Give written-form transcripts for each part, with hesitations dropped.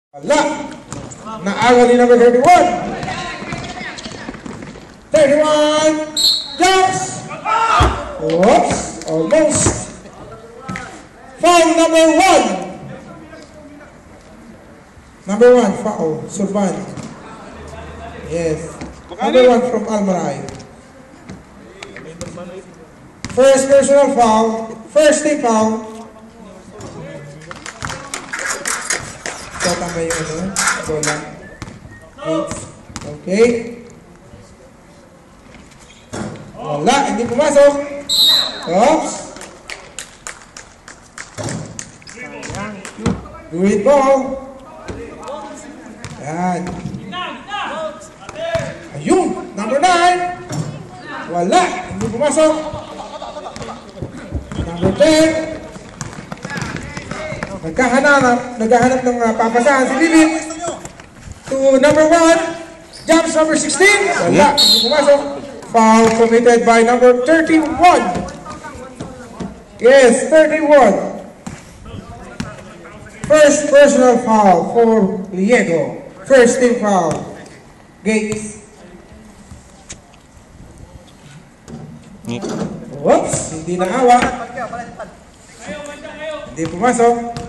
Wala. Naaga ni number 31. 31. Jumps. Whoops. Almost. Foul number 1. Number 1, foul. Surban. Yes. Number 1 from Almaray. First personal foul. First team foul. So, tama yung ano. Bola. Okay. Wala. Hindi pumasok. Oops. Good ball. Yan. Ayun. Number 9. Wala. Hindi pumasok. Number 10. Naghahanap ng papasahan si Bibit. To number 1. Jumps number 16. Wala. Hindi pumasok. Foul committed by number 31. Yes, 31. First personal foul for Liego. First team foul. Gates. Whoops, hindi naawa. Hindi pumasok.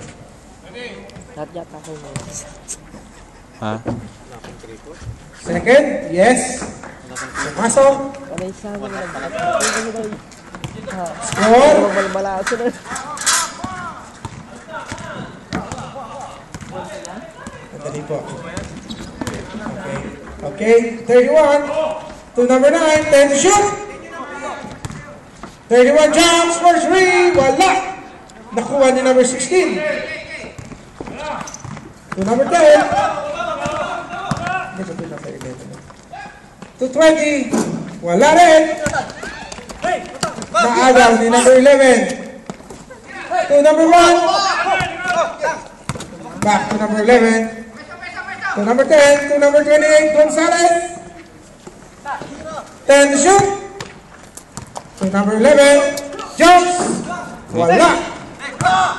Ha? Second, yes. Pumasok. Score. Dali po. Okay. 31. To number 9. 10 to shoot. 31 jumps for 3. Wala. Nakuha ni number 16. To number 10. To 20. Wala rin. Naagaw ni number 11. To number 1. Back to number 11. To number 10. To number 28. Gonzalez. 10 to shoot. To number 11. Jumps. Wala.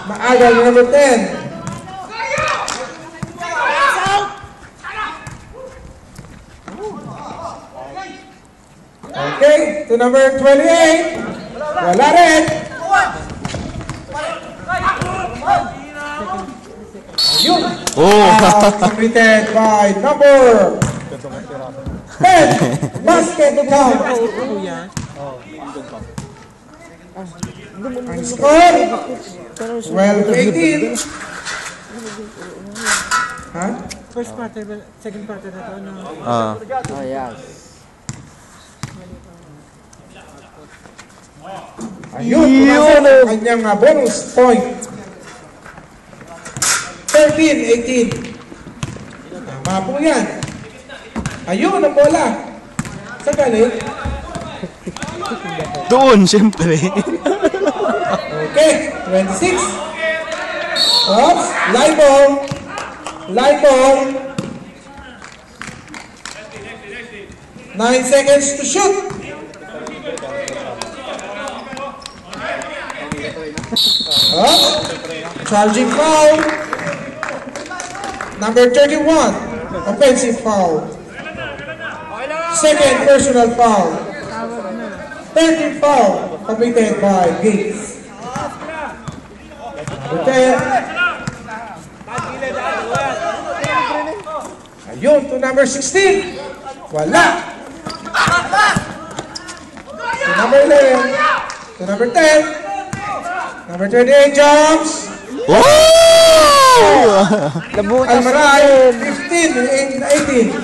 Maagal ni number 10. Okay. To number 28. Wala rin. Ayun. Completed by number 10. Basket count. Ang score 12-18. Ha? First quarter, second quarter na ito, ano? Oh, yes. Ayun, pumasok ang kanyang bonus point. 13-18. Tama po yan. Ayun, ang bola. Saan galing? Doon, siyempre. Okay, 26. Oops, live ball. Live ball. 9 seconds to shoot. Oops, charging foul. Number 31, offensive foul. Second personal foul. 13th foul committed by Gates. Okay. Ayun, to number 16. Wala. To number 11. To number 10. Number 28 jumps. Almaray, 15, 18.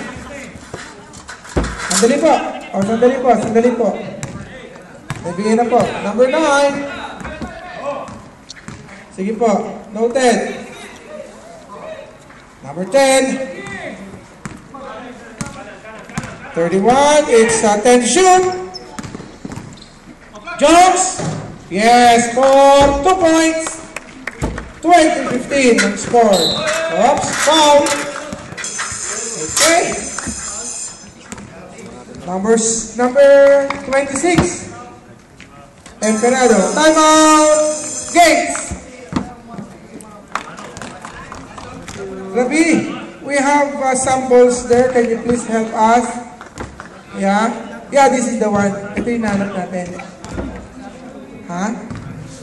Sandali po. O, sandali po, sandali po. Nabigay na po. Number 9. Sige po. Noted. Number 10. 31. It's 10 to shoot. Jumps. Yes, for 2 points. 20-15 ang score. Oops, foul. Okay. Number 26. Emperado. Timeout. Gates. Rabi, we have samples there. Can you please help us? Yeah? Yeah, this is the one. Ito yung nanap natin. Ha?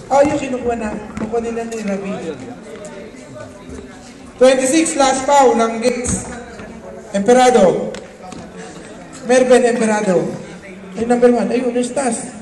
Oh, yung kinukuha na. Kukuha nila ni Rabi. 26 last foul ng Gates. Emperado. Merben Emperado. Yung number 1. Ayun, Nestas.